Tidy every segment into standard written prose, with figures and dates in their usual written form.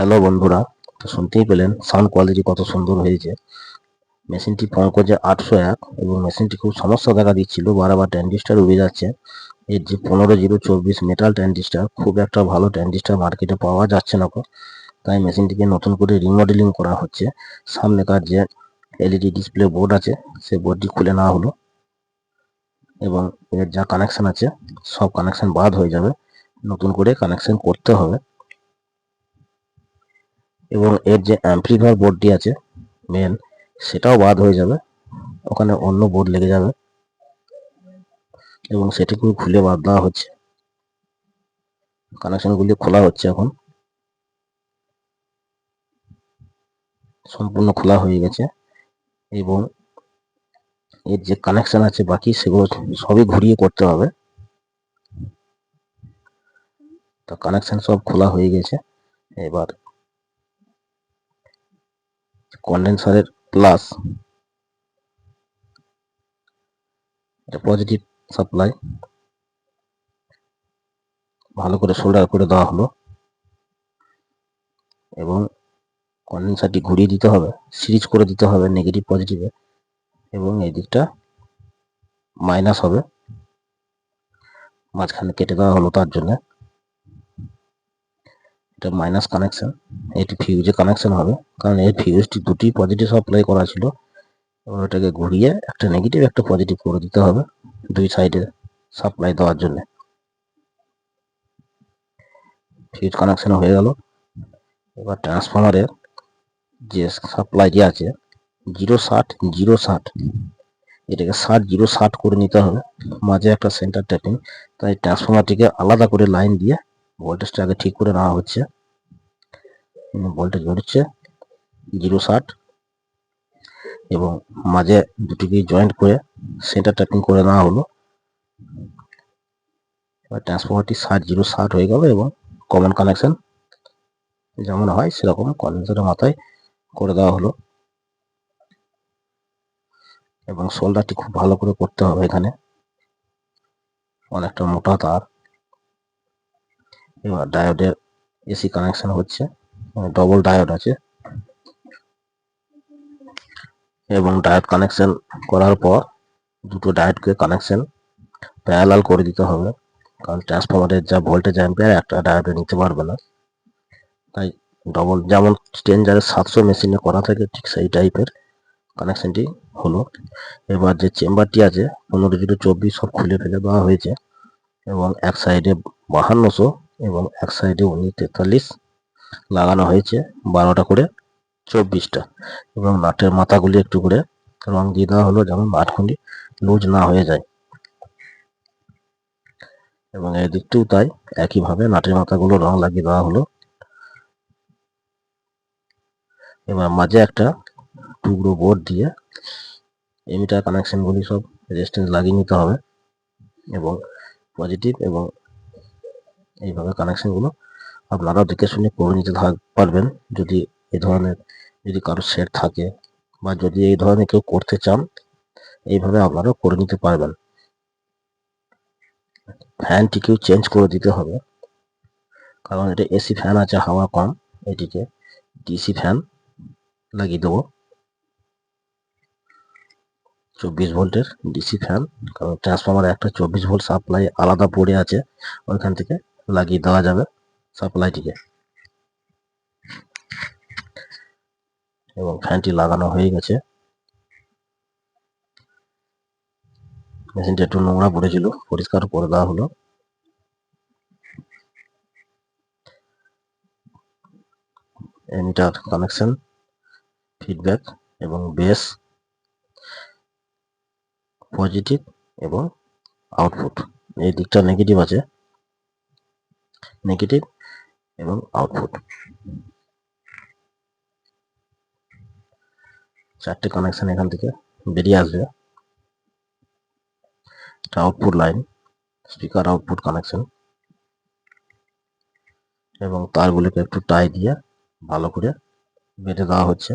Hello বন্ধুরা, তো শুনতেই পেলেন সাউন্ড কোয়ালিটি কত সুন্দর হয়েছে। মেশিনটি পঙ্কজের 801 এবং মেশিনটি খুব সমস্যা দেখা দিচ্ছিল, বারবার ট্রানজিস্টার উড়ে যাচ্ছে। এর যে 15024 মেটাল ট্রানজিস্টার, খুব একটা ভালো ট্রানজিস্টার মার্কেটে পাওয়া যাচ্ছে না, তাই মেশিনটিকে নতুন করে রিমডেলিং করা হচ্ছে। সামনেকার যে এলইডি ডিসপ্লে বোর্ড আছে সেই বোর্ডটি খুলে নেওয়া হলো এবং এর যা কানেকশন আছে সব কানেকশন বাদ হয়ে যাবে, নতুন করে কানেকশন করতে হবে। এবং এর যে অ্যাম্পলিফায়ার বোর্ডটি আছে মেন, সেটাও বাদ হয়ে যাবে, ওখানে অন্য বোর্ড লেগে যাবে এবং সেটিকেও খুলে বাদ দেওয়া হচ্ছে। কানেকশনগুলি খোলা হচ্ছে, এখন সম্পূর্ণ খোলা হয়ে গেছে এবং এর যে কানেকশন আছে বাকি সেগুলো সবই ঘুরিয়ে করতে হবে। তো কানেকশন সব খোলা হয়ে গেছে। এবার কন্ডেন্সারের প্লাস পজিটিভ সাপ্লাই ভালো করে সোল্ডার করে দেওয়া হলো এবং কন্ডেন্সারটি ঘুরিয়ে দিতে হবে, সিরিজ করে দিতে হবে নেগেটিভ পজিটিভে, এবং এই দিকটা মাইনাস হবে, মাঝখানে কেটে দেওয়া হলো তার জন্য। এটা মাইনাস কানেকশন, এটি ফিউজে কানেকশন হবে, কারণ এই ফিউজটি দুটি পজিটিভ সাপ্লাই করা ছিল এবং এটাকে ঘুরিয়ে একটা নেগেটিভ একটা পজিটিভ করে দিতে হবে দুই সাইডে সাপ্লাই দেওয়ার জন্য। ফিউজ কানেকশন হয়ে গেল। এবার ট্রান্সফরমারের যে সাপ্লাইটি আছে 060 060, এটাকে 60 060 করে নিতে হবে, মাঝে একটা সেন্টার ট্যাপিং। তাই ট্রান্সফরমারটিকে আলাদা করে লাইন দিয়ে ভোল্টেজটা আগে ঠিক করে নেওয়া হচ্ছে। ভোল্টেজ ধরছে 060 এবং মাঝে দুটিকে জয়েন্ট করে সেন্টার ট্যাপিং করে নেওয়া হলো। এবার ট্রান্সফরমারটি 60 060 হয়ে গেল এবং কমন কানেকশন যেমন হয় সেরকম কন্ডেন্সারের মাথায় করে দেওয়া হলো এবং সোল্ডারটি খুব ভালো করে করতে হবে। এখানে অনেকটা মোটা তার। এবার ডায়োডের এসি কানেকশন হচ্ছে, ডবল ডায়োড আছে এবং ডায়োড কানেকশন করার পর দুটো ডায়োডকে কানেকশন প্যারালাল করে দিতে হবে, কারণ ট্রান্সফরমারের যা ভোল্টেজ অ্যাম্পিয়ার একটা ডায়োডে নিতে পারবে না। তাই ডবল, যেমন স্টেঞ্জারের 700 মেশিনে করা থাকে ঠিক সেই টাইপের কানেকশনটি হলো। এবার যে চেম্বারটি আছে 15-24 সব খুলে ফেলে দেওয়া হয়েছে এবং এক সাইডে 5200 এবং এক সাইডে 1943 লাগানো হয়েছে, 12টা করে 24টা, এবং নাটের মাথাগুলি একটু করে রং দিয়ে দেওয়া হলো যেমন নাটগুলি লুজ না হয়ে যায়। এবং এই দিকটিও তাই, একইভাবে নাটের মাথাগুলো রং লাগিয়ে দেওয়া হলো। এবার মাঝে একটা টুকরো বোর্ড দিয়ে এমিটার কানেকশনগুলি সব রেজিস্ট্যান্স লাগিয়ে নিতে হবে এবং পজিটিভ এবং এইভাবে কানেকশনগুলো আপনারাও দেখে শুনে করে নিতে পারবেন। যদি এই ধরনের কারো সেট থাকে বা যদি এই ধরনের কেউ করতে চান, এইভাবে আপনারাও করে নিতে পারবেন। ফ্যানটিকেও চেঞ্জ করে দিতে হবে, কারণ এটা এসি ফ্যান আছে, হাওয়া কম, এটিকে ডিসি ফ্যান লাগিয়ে দেবো, 24 ভোল্টের ডিসি ফ্যান, কারণ ট্রান্সফরমারে একটা 24 ভোল্ট সাপ্লাই আলাদা পড়ে আছে, ওইখান থেকে লাগিয়ে দেওয়া যাবে সাপ্লাইটিকে। এবং ফ্যানটি লাগানো হয়ে গেছে। মেশিনটা একটু নোংরা পড়েছিল, পরিষ্কার করে দেওয়া হলো। এমিটার কানেকশন, ফিডব্যাক এবং বেস, পজিটিভ এবং আউটপুট, এই দিকটা নেগেটিভ আছে, নেগেটিভ এবং আউটপুট, চারটে কানেকশন এখান থেকে বেরিয়ে আসবে। Output line, speaker output connection, এবং তারগুলোকে একটু টাই দিয়ে ভালো করে বেঁধে দেওয়া হচ্ছে।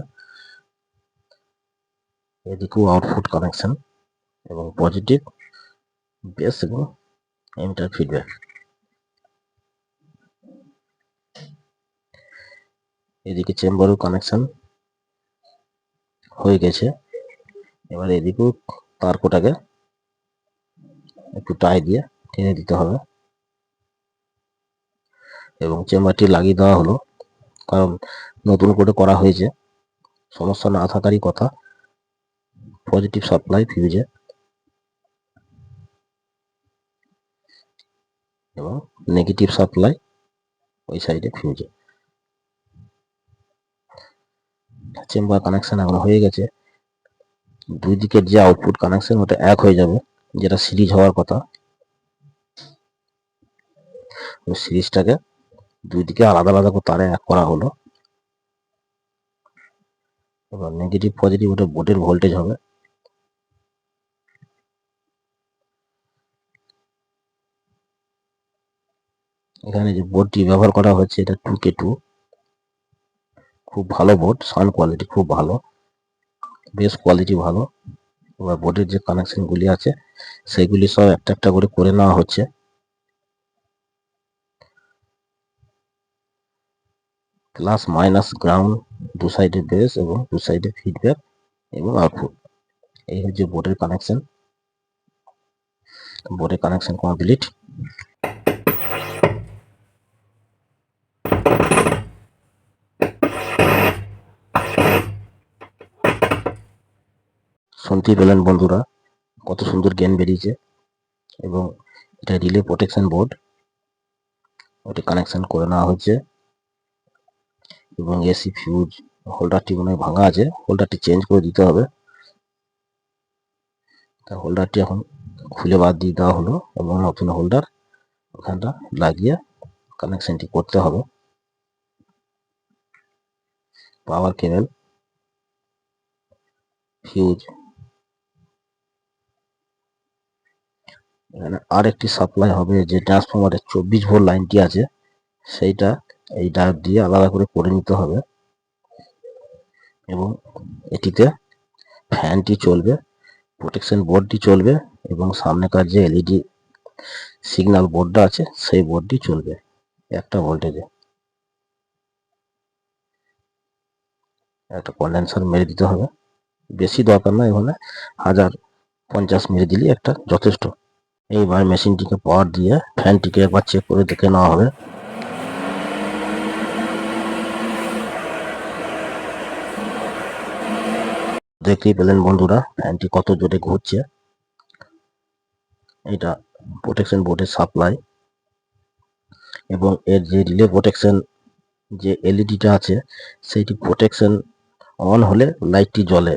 এদিকেও আউটপুট কানেকশন এবং পজিটিভ, বেস এবং এমিটার ফিডব্যাক। এদিকে চেম্বারও কানেকশন হয়ে গেছে। এবার এদিকেও তার কোটাকে একটু টাই দিয়ে টেনে দিতে হবে এবং চেম্বারটি লাগিয়ে দেওয়া হলো, কারণ নতুন করে করা হয়েছে, সমস্যা না থাকারই কথা। পজিটিভ সাপ্লাই ফিউজে এবং নেগেটিভ সাপ্লাই ওই সাইডে ফিউজে। চেম্বার কানেকশন এখন হয়ে গেছে। দুই দিকের যে আউটপুট কানেকশন ওটা এক হয়ে যাবে, যেটা সিরিজ হওয়ার কথা। সিরিজটাকে দুই দিকে আলাদা আলাদা করে তারে এক করা হলো। এবার নেগেটিভ পজিটিভ ওটা বোর্ডের ভোল্টেজ হবে। এখানে যে বোর্ডটি ব্যবহার করা হচ্ছে এটা 2K2, খুব ভালো বোর্ড, সাউন্ড কোয়ালিটি খুব ভালো, বেস কোয়ালিটি ভালো। এবার বোর্ডের যে কানেকশন গুলি আছে সেগুলি সব একটা একটা করে নেওয়া হচ্ছে। প্লাস মাইনাস গ্রাউন্ড, দু সাইডে বেস এবং দু সাইডে ফিডব্যাক এবং আউটপুট। এই হচ্ছে বোর্ডের কানেকশন। বোর্ডের কানেকশন কমপ্লিট। শুনতেই পেলেন বন্ধুরা কত সুন্দর গেন বেরিয়েছে। এবং এটা রিলে প্রোটেকশন বোর্ড, ওটি কানেকশন করে নেওয়া হচ্ছে। এবং এসি ফিউজ হোল্ডারটি মনে হয় ভাঙা আছে, হোল্ডারটি চেঞ্জ করে দিতে হবে। তা হোল্ডারটি এখন খুলে বাদ দিয়ে দেওয়া হলো এবং নতুন হোল্ডার ওখানটা লাগিয়ে কানেকশনটি করতে হবে। পাওয়ার কেবল, ফিউজ, এখানে আরেকটি সাপ্লাই হবে। যে ট্রান্সফরমারের 24 ভোল্ট লাইনটি আছে সেইটা এই ডায়োড দিয়ে আলাদা করে নিতে হবে। এবং এটিতে ফ্যানটি চলবে, প্রোটেকশন বোর্ডটি চলবে এবং সামনেকার যে এলইডি সিগন্যাল বোর্ডটা আছে সেই বোর্ডটি চলবে একটা ভোল্টেজে। একটা কন্ডেন্সার মেরে দিতে হবে, বেশি দরকার না, এখানে 1050 মেরে দিলে একটা যথেষ্ট। এইবার মেশিনটিকে পাওয়ার দিয়ে ফ্যানটিকে একবার চেক করে দেখে নেওয়া হবে। দেখতেই পেলেন বন্ধুরা ফ্যানটি কত জোরে ঘুরছে। এটা প্রোটেকশন বোর্ডের সাপ্লাই এবং এর যে রিলে প্রোটেকশন যে এলইডিটা আছে সেইটি প্রোটেকশন অন হলে লাইটটি জ্বলে।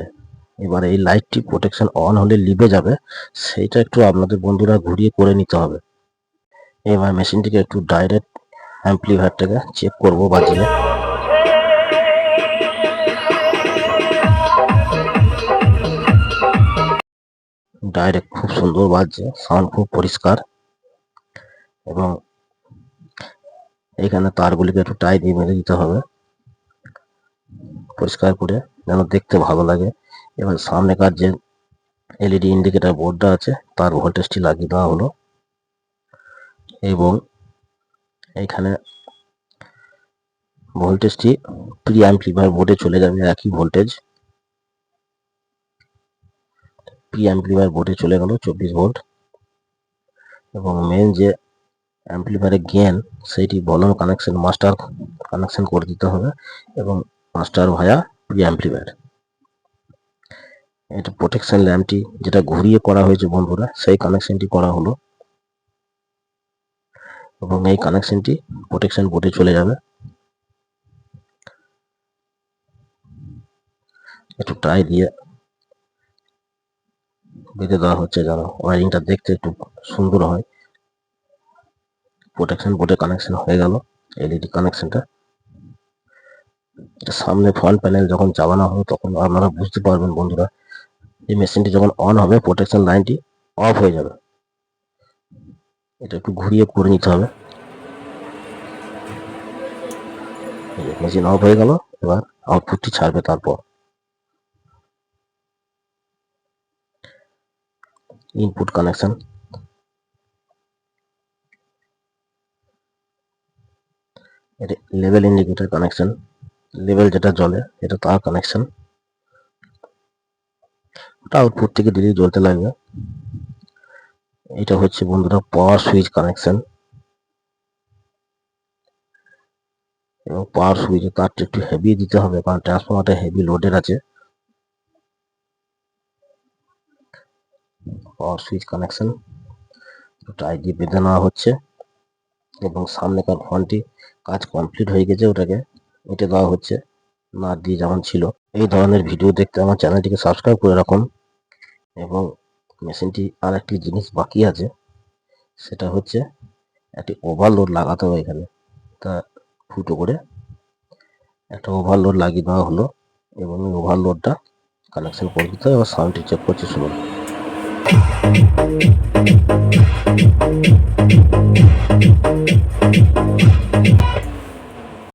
এবার এই লাইটটি প্রোটেকশন অন হলে লিভে যাবে, সেইটা একটু আপনাদের বন্ধুরা ঘুরিয়ে করে নিতে হবে। এবার মেশিনটিকে একটু ডাইরেক্ট অ্যাম্পলিফায়ারটাকে চেক করব বাজিয়ে। ডাইরেক্ট খুব সুন্দর বাজছে, সাউন্ড খুব পরিষ্কার। এবং এখানে তারগুলিকে একটু টাই দিয়ে মেরে দিতে হবে পরিষ্কার করে, যেন দেখতে ভালো লাগে। এবার সামনেকার যে এলইডি ইন্ডিকেটর বোর্ডটা আছে তার ভোল্টেজটি লাগিয়ে দেওয়া হলো এবং এখানে ভোল্টেজটি প্রি অ্যাম্পলিফায়ার বোর্ডে চলে যাবে। একই ভোল্টেজ প্রি অ্যাম্পলিফায়ার বোর্ডে চলে গেল 24 ভোল্ট। এবং মেন যে অ্যাম্পলিফায়ারের গেন সেইটি ভলিউম কানেকশন মাস্টার কানেকশন করে দিতে হবে এবং মাস্টার ভায়া প্রি অ্যাম্পলিফায়ার। এটা প্রোটেকশন ল্যাম্পটি যেটা ঘুরিয়ে করা হয়েছে বন্ধুরা সেই কানেকশনটি করা হলো এবং এই কানেকশনটি প্রোটেকশন বোর্ডে চলে যাবে। একটু টাই দিয়ে বেঁধে দেওয়া হচ্ছে যেন ওয়ারিংটা দেখতে একটু সুন্দর হয়। প্রোটেকশন বোর্ডে কানেকশন হয়ে গেল এলইডি কানেকশনটা। সামনে ফ্রন্ট প্যানেল যখন চালানো হবে তখন আপনারা বুঝতে পারবেন বন্ধুরা, এই মেশিনটি যখন অন হবে প্রোটেকশন লাইনটি অফ হয়ে যাবে। এটা একটু ঘুরিয়ে করে নিতে হবে। মেশিন অফ হয়ে গেল, এবার আউটপুটটি ছাড়বে। তারপর ইনপুট কানেকশন, এটা লেভেল ইন্ডিকেটর কানেকশন। লেভেল যেটা জ্বলে এটা তার কানেকশন, ওটা আউটপুট থেকে ডিরেক্ট জ্বলতে লাগবে। এটা হচ্ছে বন্ধুরা পাওয়ার সুইচ কানেকশন, এবং পাওয়ার সুইচে তারটা একটু হেভি দিতে হবে কারণ ট্রান্সফরমারটা হেভি লোডের আছে। পাওয়ার সুইচ কানেকশন টাই দিয়ে বেঁধে নেওয়া হচ্ছে, এবং সামনেকার ফোনটি কাজ কমপ্লিট হয়ে গেছে, ওটাকে এঁটে দেওয়া হচ্ছে না দিয়ে যেমন ছিল। এই ধরনের ভিডিও দেখতে আমার চ্যানেলটিকে সাবস্ক্রাইব করে রাখুন। এবং মেশিনটি আর একটি জিনিস বাকি আছে, সেটা হচ্ছে একটি ওভারলোড লাগাতে হবে এখানে। তা ফুটো করে একটা ওভারলোড লাগিয়ে দেওয়া হলো, এবং এই ওভারলোডটা কানেকশন করে দিতে হবে। এবার সাউন্ডটি চেক করছি, শুনুন।